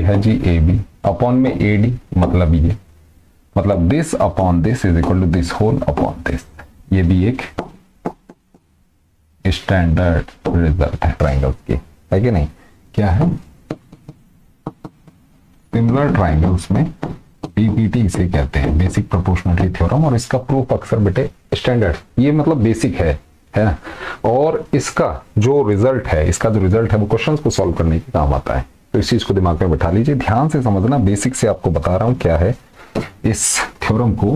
ये है जी A B upon में ए डी, मतलब ये, मतलब this upon this is equal to this whole upon this. ये भी एक स्टैंडर्ड रिजल्ट है ट्राइंगल्स की, है कि नहीं? क्या है? सिमिलर ट्राइंगल्स में बीपीटी इसे कहते हैं, बेसिक प्रोपोर्शनलिटी थ्योरम, और इसका प्रूफ अक्सर बेटे स्टैंडर्ड, ये मतलब बेसिक है ना, और इसका जो रिजल्ट है, वो क्वेश्चंस को सॉल्व करने के काम आता है। तो इस चीज को दिमाग में बैठा लीजिए, ध्यान से समझना, बेसिक से आपको बता रहा हूं क्या है इस थ्योरम को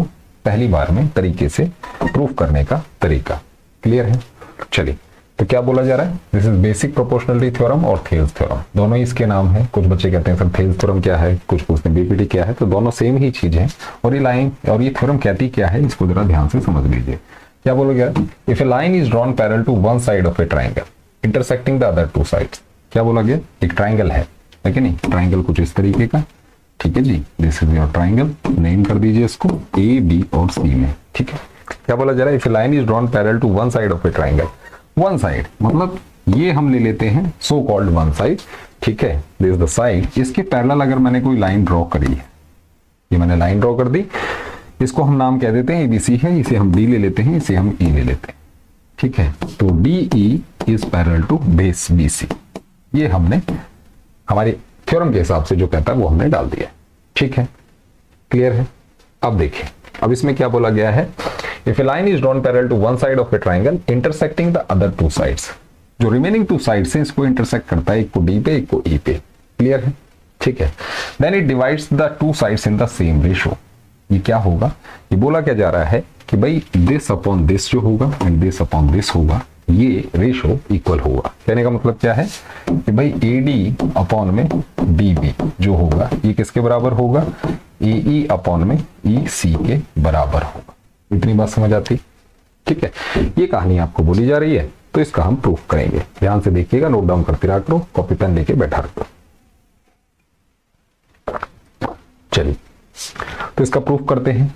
पहली बार में तरीके से प्रूफ करने का तरीका। क्लियर है? चलिए, तो क्या बोला जा रहा है? This is basic proportionality theorem और थेल्स थ्योरम, दोनों ही इसके नाम है। कुछ बच्चे कहते हैं सर थेल्स थ्योरम क्या है, कुछ पूछते हैं बीपीटी क्या है, तो दोनों सेम ही चीज है। और ये लाइन और ये थ्योरम कहती क्या है, इसको जरा ध्यान से समझ लीजिए। क्या बोला गया? If a line is drawn parallel to one side of a triangle intersecting the other two sides. क्या बोला गया? एक ट्राइंगल है कि नहीं? ट्राइंगल कुछ इस तरीके का, ठीक है जी, this is your triangle, name कर दीजिए इसको ए बी और सी में, ठीक है। क्या बोला जा रहा है? If a line is drawn parallel to one side of a triangle, one side मतलब ये हम ले लेते हैं सो कॉल्ड वन साइड, ठीक है, दिस इज द साइड। इसके पैरेलल अगर मैंने कोई लाइन ड्रॉ करी है, ये मैंने लाइन ड्रॉ कर दी, इसको हम नाम कह देते हैं एबीसी है, इसे हम डी ले लेते हैं, इसे हम ई ले लेते हैं, ठीक है। तो D E is parallel to base BC, ये हमने हमारे थ्योरम के हिसाब से जो कहता है वो हमने डाल दिया, ठीक है। क्लियर है? अब देखिए, अब इसमें क्या बोला गया है? If a line is drawn parallel to one side of a triangle intersecting the other two sides, जो रिमेनिंग टू साइड्स हैं इसको इंटरसेक्ट करता है, एक को डी पे एक को ई पे। क्लियर है? ठीक है। Then it divides the two sides in the same ratio. ये क्या होगा? ये बोला क्या जा रहा है कि भाई दिस अपॉन दिस जो होगा एंड दिस अपॉन दिस होगा, ये रेशो इक्वल होगा। कहने का मतलब क्या है कि भाई ए डी अपॉन में बी बी जो होगा ये किसके बराबर होगा? ए ई अपॉन में ई सी के बराबर होगा। इतनी बात समझ आती? ठीक है। ये कहानी आपको बोली जा रही है, तो इसका हम प्रूफ करेंगे। ध्यान से देखिएगा, नोट डाउन करते रहा करो, कॉपी पेन लेके बैठा रखो। चलिए, तो इसका प्रूफ करते हैं।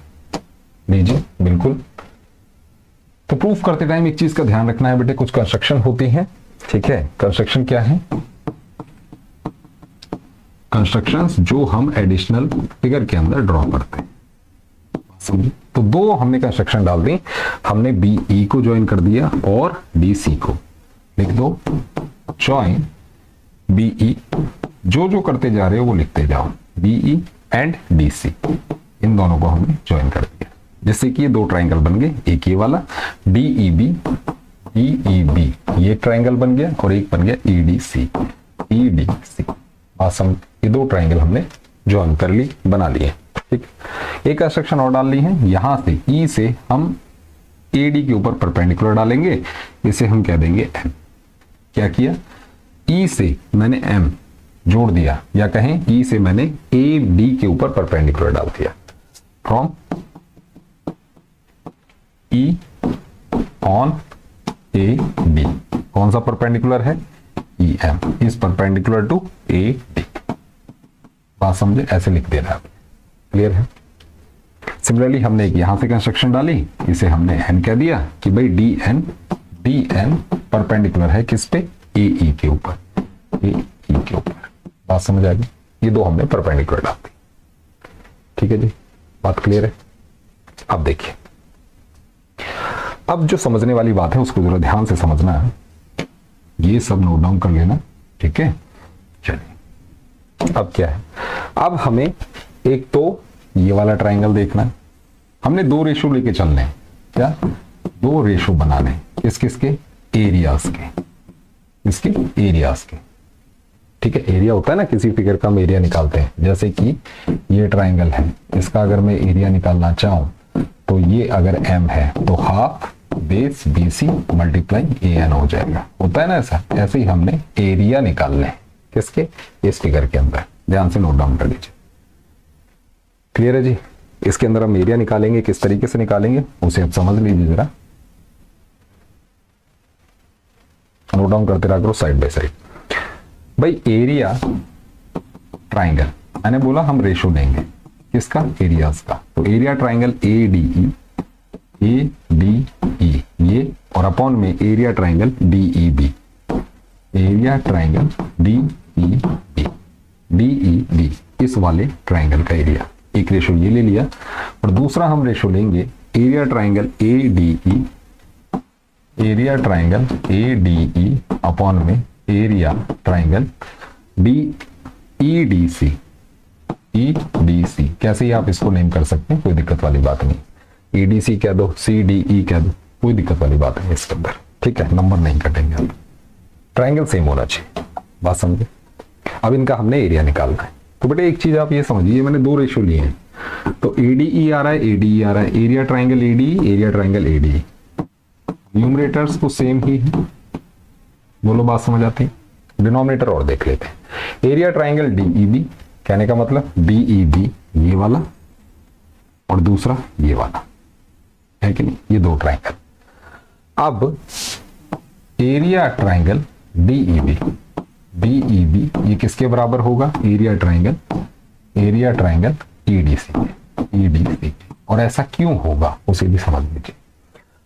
लीजिए, बिल्कुल। तो प्रूफ करते टाइम एक चीज का ध्यान रखना है बेटे, कुछ कंस्ट्रक्शन होती है, ठीक है। कंस्ट्रक्शन क्या है? कंस्ट्रक्शंस जो हम एडिशनल फिगर के अंदर ड्रॉ करते हैं, समझे? तो दो हमने कंस्ट्रक्शन डाल दी, हमने बी ई को ज्वाइन कर दिया और डी सी को। लिख दो ज्वाइन बी ई, जो जो करते जा रहे हो वो लिखते जाओ, B E and D C, इन दोनों को हमने ज्वाइन कर दिया, जिससे कि ये दो ट्राइंगल बन गए। एक ये वाला डी ई बी, ई ई बी, ये ट्राइंगल बन गया, और एक बन गया E D C, E D C. बात समझ? ये दो ट्राइंगल हमने ज्वाइन कर ली, बना लिए, ठीक। एक कंस्ट्रक्शन और डाल ली है, यहां से ई से हम ए डी के ऊपर परपेंडिकुलर डालेंगे, इसे हम कह देंगे एम। क्या किया? ई से मैंने एम जोड़ दिया, या कहें ई से मैंने ए डी के ऊपर परपेंडिकुलर डाल दिया। From E on A D, कौन सा परपेंडिकुलर है? E M is perpendicular to A D. बात समझे? ऐसे लिख देना है। क्लियर है? सिमिलरली हमने एक यहां से कंस्ट्रक्शन डाली, इसे हमने एन कह दिया कि भाई डी एन परपेंडिकुलर है किस पे? ए ई के ऊपर, ए ई के ऊपर। बात समझ आ गई? ये दो हमने परपेंडिकुलर डाल दी, ठीक है जी। बात क्लियर है? अब देखिए, अब जो समझने वाली बात है उसको जरा ध्यान से समझना है, ये सब नोट डाउन कर लेना, ठीक है। चलिए, अब क्या है? अब हमें एक तो ये वाला ट्राइंगल देखना है, हमने दो रेशो लेके चलने हैं। क्या? दो रेशो बनाने, किस किस के? एरियाज के, इसके एरियाज के, ठीक है। एरिया होता है ना, किसी फिगर का हम एरिया निकालते हैं, जैसे कि ये ट्राइंगल है, इसका अगर मैं एरिया निकालना चाहूं तो ये अगर m है तो half base BC multiply AN हो जाएगा। होता है ना ऐसा? ऐसे ही हमने एरिया निकालने हैं, किसके? इस फिगर के अंदर। ध्यान से नोट डाउन कर लीजिए। क्लियर है जी? इसके अंदर हम एरिया निकालेंगे, किस तरीके से निकालेंगे उसे आप समझ लीजिए जरा, नोट डाउन करते रहा करो साइड बाय साइड। भाई एरिया ट्राइंगल, मैंने बोला हम रेशो देंगे किसका? एरियाज का। तो area triangle A D E ये, और अपॉन में area triangle D E B, area triangle D E B. DEB, इस वाले ट्राइंगल का एरिया। एक रेशो ये ले लिया और दूसरा हम रेशो लेंगे area triangle ADE, area triangle ADE upon में एरिया ट्राइंगल EDC। कैसे ही आप इसको नेम कर सकते हैं, कोई दिक्कत वाली बात नहीं। EDC कह दो, CDE कह दो, कोई दिक्कत वाली बात नहीं इसके अंदर, ठीक है। नंबर नहीं कटेंगे आप, ट्राइंगल सेम होना चाहिए, बात समझे। अब इनका हमने एरिया निकालना है। तो बेटे एक चीज आप ये समझिए, मैंने दो रेशो लिए हैं, तो ADE आ रहा है, ADE आ रहा है, area triangle ADE, area triangle ADE, numerators तो सेम ही है, बोलो बात समझ आती है। डिनोमिनेटर और देख लेते हैं। एरिया ट्राइंगल DEB, कहने का मतलब DEB ये वाला और दूसरा ये वाला, है कि नहीं, ये दो ट्राइंगल। अब एरिया ट्राइंगल DEB ये किसके बराबर होगा, एरिया ट्राइंगल EDC। और ऐसा क्यों होगा उसे भी समझ लीजिए।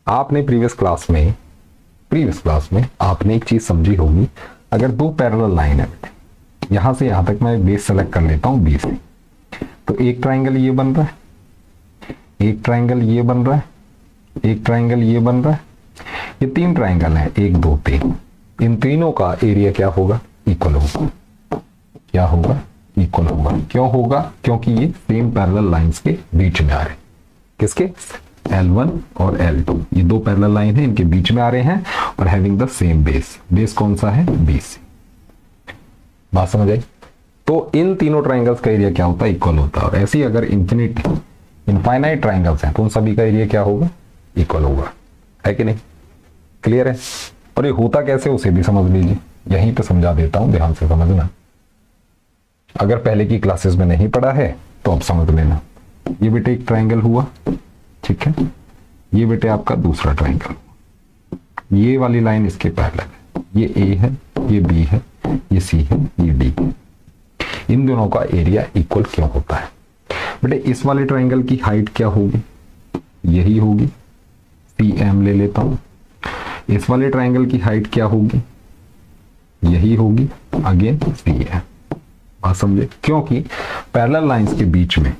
आपने प्रीवियस क्लास में आपने एक चीज समझी होगी, अगर दो पैरेलल लाइन है बेटे, यहां से यहां तक मैं बेस सेलेक्ट कर लेता हूं B से, तो एक ट्राइंगल ये बन रहा है, एक ट्राइंगल ये बन रहा है, एक ट्राइंगल ये बन रहा है, ये तीन ट्राइंगल हैं, 1 2 3। इन तीनों का एरिया क्या होगा, इक्वल होगा। क्या होगा, इक्वल होगा। क्यों होगा, क्योंकि ये सेम पैरेलल लाइंस के बीच में आ रहे हैं। किसके, L1 और L2, ये दो पैरेलल लाइन है, इनके बीच में आ रहे हैं और having the same base. Base कौन सा है, BC। बात समझ आई। तो इन तीनों ट्राइंगल्स का एरिया क्या होता है, इक्वल होता है। और ऐसे ही अगर इनफाइनाइट ट्राइंगल्स हैं तो उन सभी का एरिया क्या होगा, इक्वल होगा, है कि नहीं। क्लियर है। और ये होता कैसे उसे भी समझ लीजिए, यहीं पे समझा देता हूं, ध्यान से समझना। अगर पहले की क्लासेस में नहीं पढ़ा है तो अब समझ लेना। ये बेटे एक ट्राइंगल हुआ, ठीक है, ये बेटे आपका दूसरा ट्राइंगल, ये वाली लाइन इसके पैरेलल है, ये A है, ये B है, ये C है, ये D है। इन दोनों का एरिया इक्वल क्यों होता है बेटे, इस वाले ट्राइंगल की हाइट क्या होगी, यही होगी, CM ले लेता हूं। इस वाले ट्राइंगल की हाइट क्या होगी, यही होगी, अगेन CM। बात समझे, क्योंकि पैरेलल लाइंस के बीच में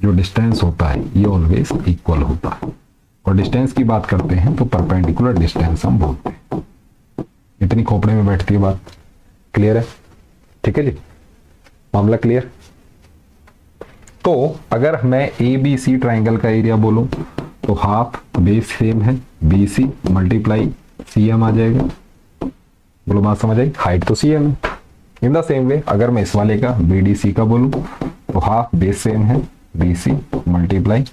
जो डिस्टेंस होता है ये ऑलवेज इक्वल होता है। और डिस्टेंस की बात करते हैं तो परपेंडिकुलर डिस्टेंस हम बोलते हैं। इतनी खोपड़े में बैठती है बात, क्लियर है, ठीक है जी, मामला क्लियर। तो अगर मैं ABC ट्राइंगल का एरिया बोलूं तो हाफ बेस सेम है, BC मल्टीप्लाई CM आ जाएगा। बोलो बात समझ आई, हाइट तो CM है। इन द सेम वे अगर मैं इस वाले का BDC का बोलूं तो हाफ बेस सेम है, BC मल्टीप्लाई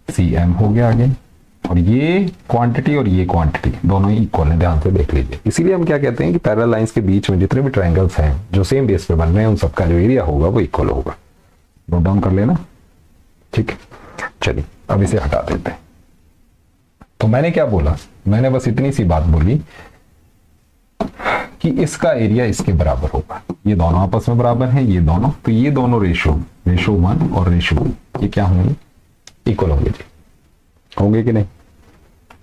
CM हो गया आगे। और ये क्वांटिटी और ये क्वांटिटी दोनों ही इक्वल है, ध्यान से देख लीजिए। इसीलिए हम क्या कहते हैं कि पैरेलल लाइंस के बीच में जितने भी ट्राइंगल्स हैं जो सेम बेस पे बन रहे हैं उन सबका जो एरिया होगा वो इक्वल होगा। नोट डाउन कर लेना, ठीक है। चलिए अब इसे हटा देते हैं। तो मैंने क्या बोला, मैंने बस इतनी सी बात बोली कि इसका एरिया इसके बराबर होगा। ये दोनों आपस में बराबर हैं, ये दोनों, तो ये दोनों रेशो 1 और रेशो 2 ये क्या होंगे, इक्वल होंगे जी, होंगे कि नहीं,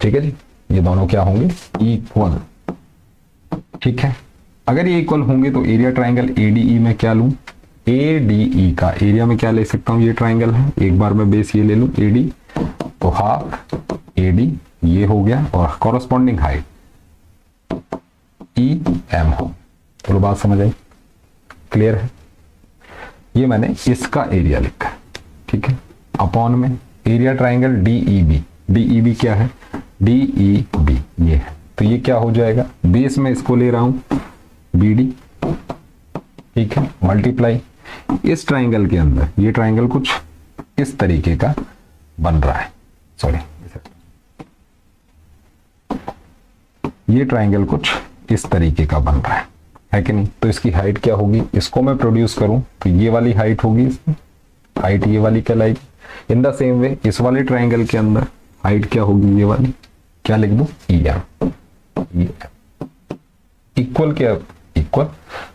ठीक है जी। ये दोनों क्या होंगे, इक्वल, ठीक है। अगर ये इक्वल होंगे तो एरिया ट्राइंगल ADE में क्या लूं, ADE का एरिया में क्या ले सकता हूं, ये ट्राइंगल है, एक बार मैं बेस ये ले लूं AD, तो हाफ AD ये हो गया और कॉरस्पॉन्डिंग हाइट EM हो। तो बात समझ आई, क्लियर है। ये मैंने इसका एरिया लिखा है, ठीक है, अपॉन में एरिया ट्राइंगल DEB क्या है, DEB ये है, तो ये क्या हो जाएगा, बेस में इसको ले रहा हूं BD, ठीक है, मल्टीप्लाई इस ट्राइंगल के अंदर ये ट्राइंगल कुछ इस तरीके का बन रहा है, सॉरी ये ट्राइंगल कुछ इस तरीके का बन रहा है कि नहीं। तो इसकी हाइट क्या होगी, इसको मैं प्रोड्यूस करूं तो ये वाली हाइट होगी, इसकी हाइट ये वाली कहलाएगी। इन द सेम वे इस वाले ट्राइंगल के अंदर हाइट क्या होगी, ये वाली, क्या लिख दूं, EM, इक्वल क्या, इक्वल।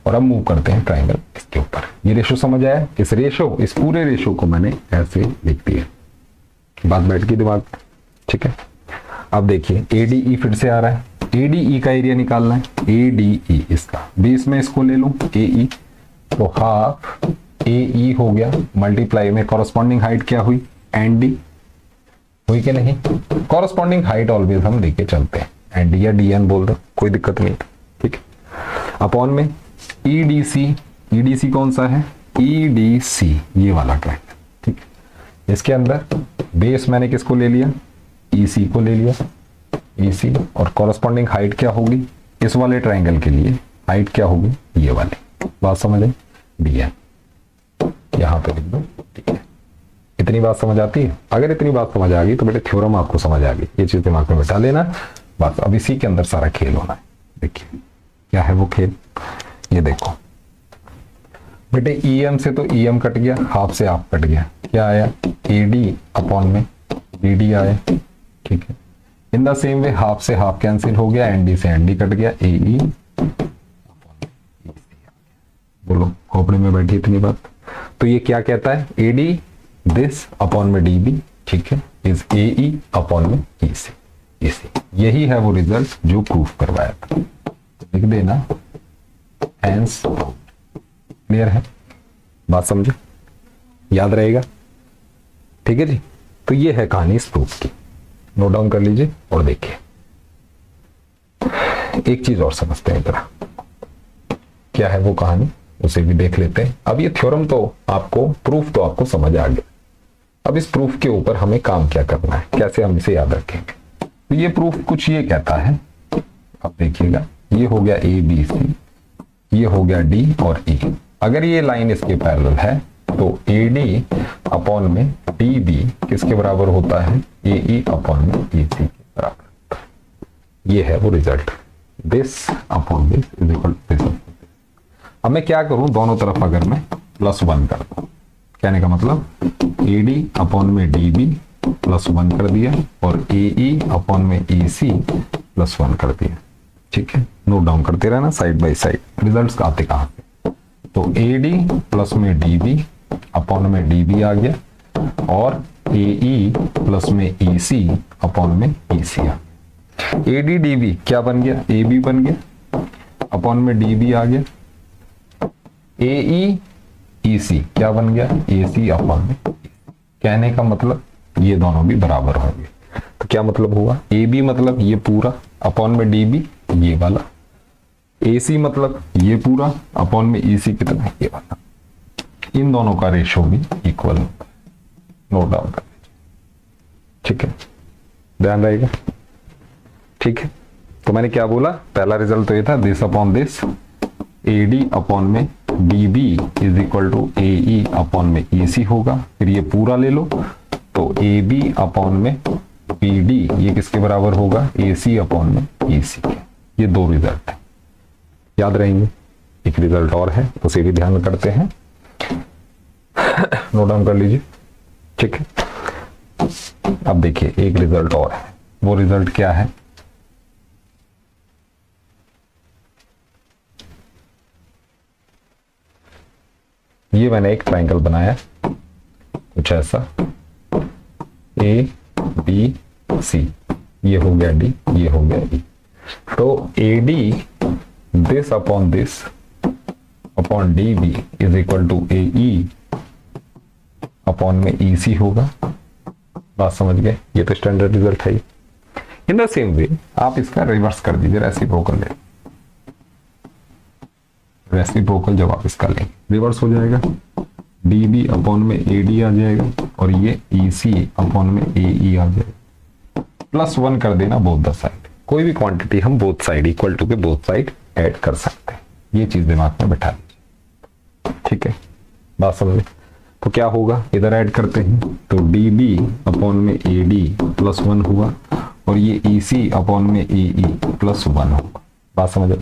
और अब मूव करते हैं ट्राइंगल इसके ऊपर। ये रेशो समझ आया, इस पूरे रेशो को मैंने ऐसे लिख दिया, बात बैठ गई दिमाग, ठीक है। अब देखिए ADE फिर से आ रहा है, ADE का एरिया निकालना है, ADE इसका, बीस में इसको ले लूं AE, तो हाफ ए ई हो गया, मल्टीप्लाई में कॉरस्पॉन्डिंग हाइट क्या हुई, एन डी हुई कि नहीं। कॉरस्पॉन्डिंग हाइट ऑलवेज हम लेके चलते हैं, एन डी या डी एन बोल दो, कोई दिक्कत नहीं, ठीक है। अपॉन में ईडीसी, ईडीसी कौन सा है, ईडीसी ये वाला ट्रायंगल, ठीक है। इसके अंदर बेस मैंने किसको ले लिया, ईसी को ले लिया, ईसी, और कॉरस्पॉन्डिंग हाइट क्या होगी इस वाले ट्रायंगल के लिए, हाइट क्या होगी ये वाली, बात समझ आई, डी एन यहां पे लिख दो, ठीक है। इतनी बात समझ आती है, अगर इतनी बात समझ आ गई तो बेटे थ्योरम आपको समझ आ गई, ये चीज दिमाग में बैठा लेना बस। अब इसी के अंदर सारा खेल होना है। देखिए क्या है वो खेल, ये देखो बेटे, ईएम से तो ईएम कट गया, हाफ से हाफ कट गया, क्या आया, एडी अपॉन में बीडी आया, ठीक है। इन द सेम वे हाफ से हाफ कैंसिल हो गया, एनडी से एनडी कट गया, एई, बोलो खोपड़ी में बैठी इतनी बात। तो ये क्या कहता है, एडी दिस अपॉन में डीबी, ठीक है, इज एई अपॉन में ईसी, ईसी यही है वो रिजल्ट जो प्रूफ करवाया था, लिख देना हैंस। क्लियर है, बात समझे, याद रहेगा, ठीक है जी। तो ये है कहानी इस प्रूफ की, नोट डाउन कर लीजिए और देखिए। एक चीज और समझते हैं जरा, क्या है वो कहानी उसे भी देख लेते हैं। अब ये थ्योरम तो आपको, प्रूफ तो आपको समझ आ गया, अब इस प्रूफ के ऊपर हमें काम क्या करना है, कैसे हम इसे याद रखेंगे। तो ये प्रूफ कुछ ये कहता है, अब देखिएगा, ये हो गया ए बी सी, ये हो गया डी और ई। अगर ये लाइन इसके पैरेलल है तो ए डी अपॉन में डी बी किसके बराबर होता है, ए ई अपॉन में ई सी के बराबर होता है। ये है वो result, this upon this is equal to this. अब मैं क्या करूं, दोनों तरफ अगर मैं +1 कर दूं, कहने का मतलब ए डी अपॉन में डी बी +1 कर दिया और ए ई अपॉन में ई सी +1 कर दिया, ठीक है। नोट डाउन करते रहना साइड बाय साइड, रिजल्ट्स आते कहां से, तो ए डी प्लस में डी बी अपॉन में डी बी आ गया और ए ई प्लस में ई सी अपॉन में ई सी आ गया। ए डी डी बी क्या बन गया, ए बी बन गया, अपॉन में डी बी आ गया, ए ई ई सी क्या बन गया, ए सी अपॉन में। कहने का मतलब ये दोनों भी बराबर होंगे, तो क्या मतलब हुआ, ए बी मतलब ये पूरा अपॉन में डी बी ये वाला, ए सी मतलब ये पूरा अपॉन में ई सी कितना ये वाला, इन दोनों का रेशो भी इक्वल होता है। नोट डाउन कर लीजिए, ठीक है, ध्यान रहेगा, ठीक है। तो मैंने क्या बोला, पहला रिजल्ट तो ये था this upon this, A D upon में D B is equal to A E upon में ई सी होगा, फिर ये पूरा ले लो तो ए बी अपॉन में बी डी ये किसके बराबर होगा, ए सी अपॉन में ई सी के। ये दो रिजल्ट है, याद रहेंगे। एक रिजल्ट और है उसे भी ध्यान करते हैं, नोट डाउन कर लीजिए, ठीक है। अब देखिए एक रिजल्ट और है, वो रिजल्ट क्या है, ये मैंने एक ट्रायंगल बनाया कुछ ऐसा, ए बी सी, ये हो गया डी, ये हो गया ई। तो A D this upon this upon D B is equal to A E upon में ई सी होगा, बात समझ गए। ये तो स्टैंडर्ड रिजल्ट है। इन द सेम वे आप इसका रिवर्स कर दीजिए, रेसिप्रोकल ले, रेसिप्रोकल जब आप इसका लेंगे रिवर्स हो जाएगा, डी बी अपॉन में ए डी आ जाएगा और ये ई सी अपॉन में ए ई आ जाएगा, +1 कर देना बोथ द साइड। कोई भी क्वांटिटी हम बोथ साइड इक्वल टू के बोथ साइड ऐड कर सकते हैं, ये चीज दिमाग में बैठा लीजिए, ठीक है, बात समझ। तो क्या होगा, इधर ऐड करते हैं तो डी बी अपॉन में ए डी +1 हुआ और ये ई सी अपॉन में ए ई +1 होगा, बात समझ।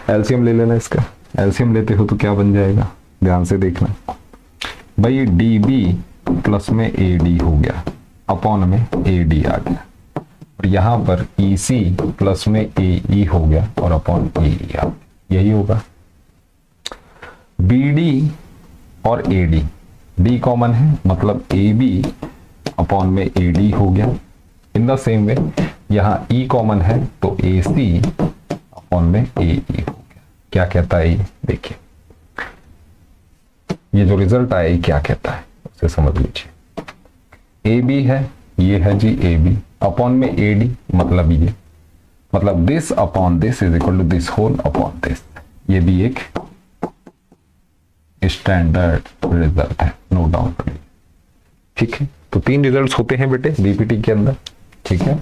एलसीएम ले लेना इसका, एलसीएम लेते हो तो क्या बन जाएगा, ध्यान से देखना भाई, डी बी प्लस में ए डी हो गया अपॉन में ए डी आ गया और यहां पर ई सी प्लस में ए ई हो गया और अपॉन ए ई आ गया, यही होगा। बी डी और ए डी, डी कॉमन है मतलब ए बी अपॉन में ए डी हो गया। इन द सेम वे यहां ई कॉमन है तो ए सी अपॉन में ए ई हो गया। क्या कहता है ये देखिए, ये जो रिजल्ट आया ये क्या कहता है उसे समझ लीजिए। ए बी है, ये है जी ए बी अपॉन में ए डी, मतलब ये, मतलब this upon this is equal to this whole upon this. ये भी एक स्टैंडर्ड रिजल्ट है, नो डाउट। ठीक है, तो 3 रिजल्ट्स होते हैं बेटे बीपीटी के अंदर। ठीक है,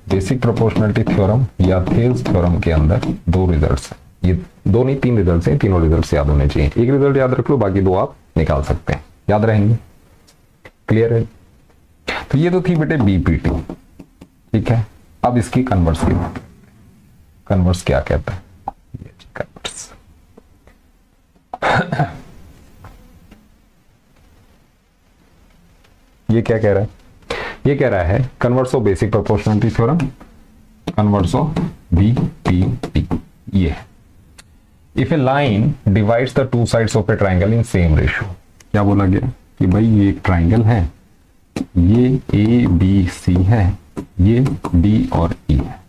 बेसिक प्रोपोर्शनलिटी थ्योरम या थेल्स थ्योरम के अंदर 2 रिजल्ट्स हैं। ये 2 नहीं 3 रिजल्ट्स हैं, तीनों रिजल्ट्स याद होने चाहिए। एक रिजल्ट याद रख लो, बाकी 2 आप निकाल सकते हैं, याद रहेंगे। क्लियर है? तो ये तो थी बेटे बीपीटी। ठीक है, अब इसकी कन्वर्स की बात। कन्वर्स क्या कहता है? ये कन्वर्स ये क्या कह रहा है? ये कह रहा है converse of basic proportionality theorem, converse of BPT. ये है if a line divides the 2 sides of a triangle in same ratio. क्या बोला गया कि भाई ये एक ट्राइंगल है, ये ए बी सी है, ये डी और ई है।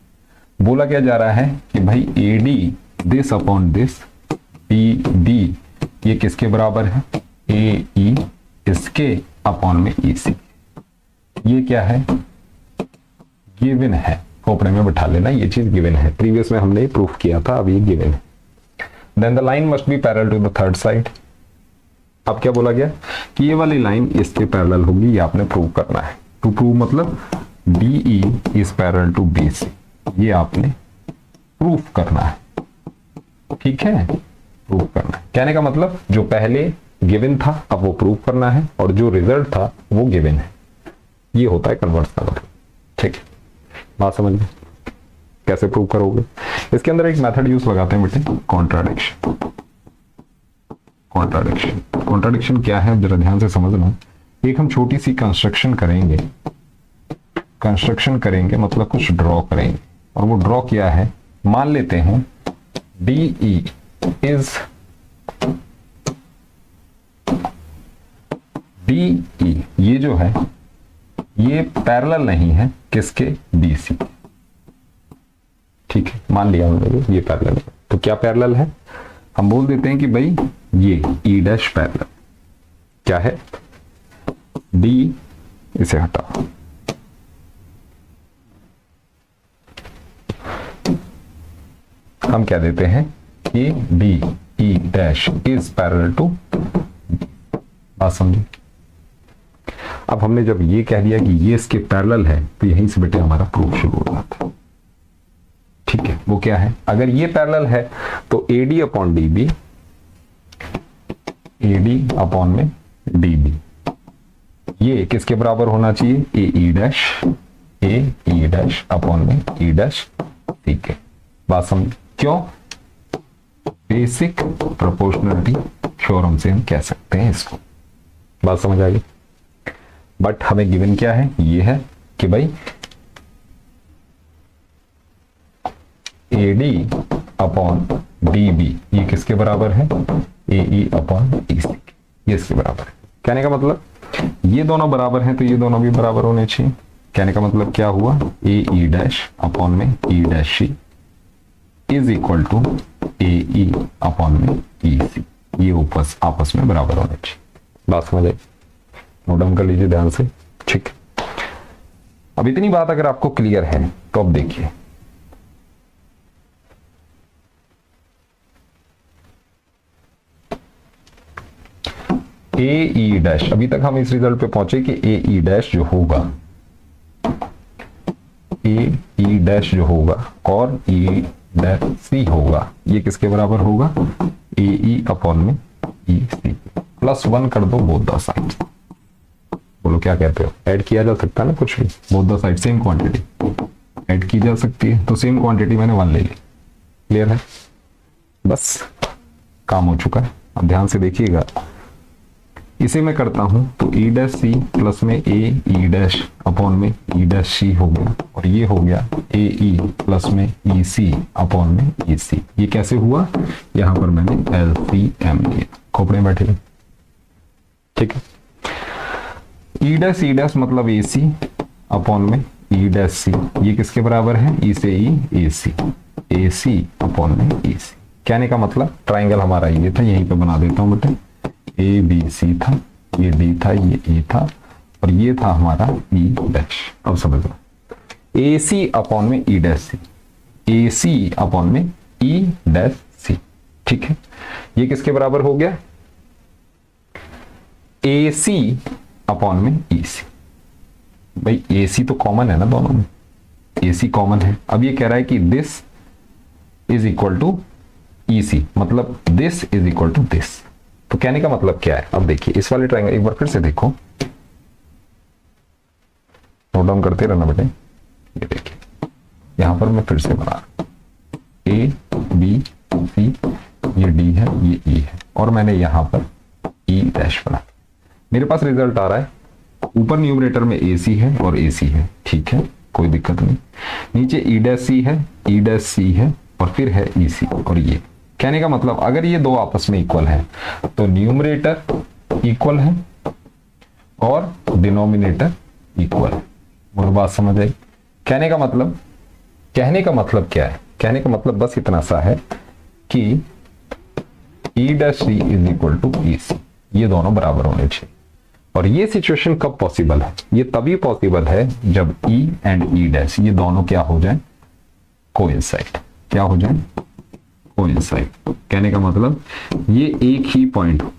बोला क्या जा रहा है कि भाई A D this upon this, B D ये किसके बराबर है? ए ई इसके अपॉन में ई सी। ये क्या है? गिवन है, खोपड़े में बिठा लेना, ये चीज गिवन है। प्रीवियस में हमने प्रूफ किया था, अब ये गिवन है। Then the line must be parallel to the third side. अब क्या बोला गया कि ये वाली लाइन इसके पैरेलल होगी, ये आपने प्रूव करना है। टू प्रूव मतलब D E is parallel to B C, ये आपने प्रूफ करना है। ठीक है, प्रूव करना है। कहने का मतलब जो पहले गिवन था अब वो प्रूव करना है, और जो रिजल्ट था वो गिवन है। ये होता है कन्वर्स का मतलब। ठीक है, बात समझ में? कैसे प्रूव करोगे? इसके अंदर एक मेथड यूज लगाते हैं बेटे, कॉन्ट्राडिक्शन। कॉन्ट्राडिक्शन, कॉन्ट्राडिक्शन क्या है जरा ध्यान से समझना। एक हम छोटी सी कंस्ट्रक्शन करेंगे, कंस्ट्रक्शन करेंगे मतलब कुछ ड्रॉ करेंगे, और वो ड्रॉ किया है, मान लेते हैं D E is D E, ये जो है ये पैरेलल नहीं है किसके? B C. ठीक है, मान लिया हमने ये पैरेलल है। तो क्या पैरेलल है? हम बोल देते हैं कि भाई ये ई डैश पैरेलल क्या है? डी, इसे हटाओ, हम क्या देते हैं कि D E dash is parallel to. बात समझे? अब हमने जब ये कह दिया कि ये इसके पैरेलल है, तो यहीं से बेटे हमारा प्रूफ शुरू हो जाता है। ठीक है, वो क्या है? अगर ये पैरेलल है तो A D upon D B, A D upon में डी बी, ये किसके बराबर होना चाहिए? A E dash, A E dash upon में ई डैश। ठीक है, बात समझ? क्यों? बेसिक प्रोपोर्शनलिटी थ्योरम से हम कह सकते हैं इसको। बात समझ आ गई? बट हमें गिवन क्या है? ये है कि भाई A D upon D B ये किसके बराबर है? ए ई अपॉन ई सी, ये इसके बराबर है। कहने का मतलब ये दोनों बराबर हैं तो ये दोनों भी बराबर होने चाहिए। कहने का मतलब क्या हुआ? ए ई डैश अपॉन में E dash C is equal to A E upon में ई सी, ये आपस में बराबर होने चाहिए। बात समझ आई? नोट डाउन कर लीजिए ध्यान से। ठीक, अब इतनी बात अगर आपको क्लियर है तो अब देखिए, ए ई डैश, अभी तक हम इस रिजल्ट पे पहुंचे कि ए ई डैश जो होगा, ए ई डैश जो होगा और ई डैश सी होगा, ये किसके बराबर होगा? ए ई अपॉन में ई सी प्लस 1 कर दो बोथ द साइड्स। बोलो क्या कहते हो? ऐड किया जा सकता है ना कुछ भी, both the side same quantity add की जा सकती है, तो सेम क्वांटिटी मैंने 1 ले ली। क्लियर है? बस काम हो चुका है। अब ध्यान से देखिएगा, इसे मैं करता हूं तो ई डैश सी प्लस में ए ई डैश अपॉन में ई डैश सी हो गया, और ये हो गया ए ई प्लस में ई सी अपॉन में ई सी। ये कैसे हुआ? यहां पर मैंने एल सी एम लिया, खोपड़े में बैठे। ठीक है, ई डैश मतलब ए सी अपॉन में ई डैश सी, ये किसके बराबर है? ई से ई ए सी अपॉन में ई सी। कहने का मतलब ट्राइंगल हमारा ये था, यहीं पे बना देता हूं बेटे, ए बी सी था, ये डी था, ये ई था, और ये था हमारा ई डैश। अब समझ लो, ए सी अपॉन में ई डैश सी, ए सी अपॉन में ई डैश सी, ठीक है। ये किसके बराबर हो गया? ए सी अपॉन में ई सी। भाई ए सी तो कॉमन है ना दोनों में, ए सी कॉमन है। अब ये कह रहा है कि this is equal to E C, मतलब this is equal to this. तो कहने का मतलब क्या है? अब देखिए इस वाले ट्रायंगल एक बार फिर से देखो, नोट डाउन करते रहना बेटे। ये देखिए यहां पर मैं फिर से बना रहा हूं, ए बी सी, ये डी है, ये ई है, और मैंने यहां पर ई डैश बना। मेरे पास रिजल्ट आ रहा है, ऊपर न्यूमरेटर में ए सी है और ए सी है, ठीक है, कोई दिक्कत नहीं। नीचे ई डैश सी है, ई डैश सी है, और फिर है ई सी, और ये कहने का मतलब अगर ये दो आपस में इक्वल है तो न्यूमरेटर इक्वल है और डिनोमिनेटर इक्वल है। मुझे बात समझ आई? कहने का मतलब क्या है? कहने का मतलब बस इतना सा है कि E dash C is equal to E C, ये दोनों बराबर होने चाहिए। और ये सिचुएशन कब पॉसिबल है? ये तभी पॉसिबल है जब ई एंड ई डैश ये दोनों क्या हो जाए? कोइंसाइड। क्या हो जाए? कोइंसाइड। कहने का मतलब ये एक ही पॉइंट हो,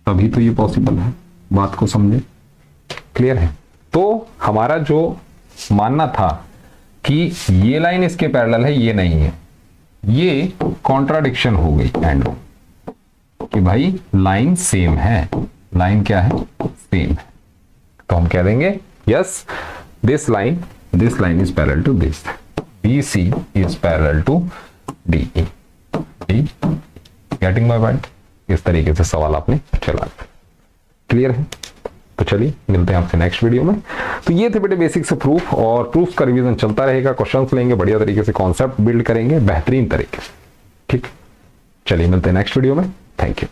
तभी तो ये पॉसिबल है। बात को समझे? क्लियर है? तो हमारा जो मानना था कि ये लाइन इसके पैरेलल है, ये नहीं है, ये कॉन्ट्राडिक्शन हो गई एंड कि भाई लाइन सेम है। लाइन क्या है? सेम है। तो हम कह देंगे yes this line is parallel to this, BC is parallel to DE। Getting my point? इस तरीके से सवाल आपने चला। क्लियर है? तो चलिए मिलते हैं आपसे नेक्स्ट वीडियो में। तो ये थे बेटे बेसिक से प्रूफ, और प्रूफ का रिवीजन चलता रहेगा, क्वेश्चंस लेंगे, बढ़िया तरीके से कॉन्सेप्ट बिल्ड करेंगे बेहतरीन तरीके से। ठीक, चलिए मिलते हैं नेक्स्ट वीडियो में। Thank you.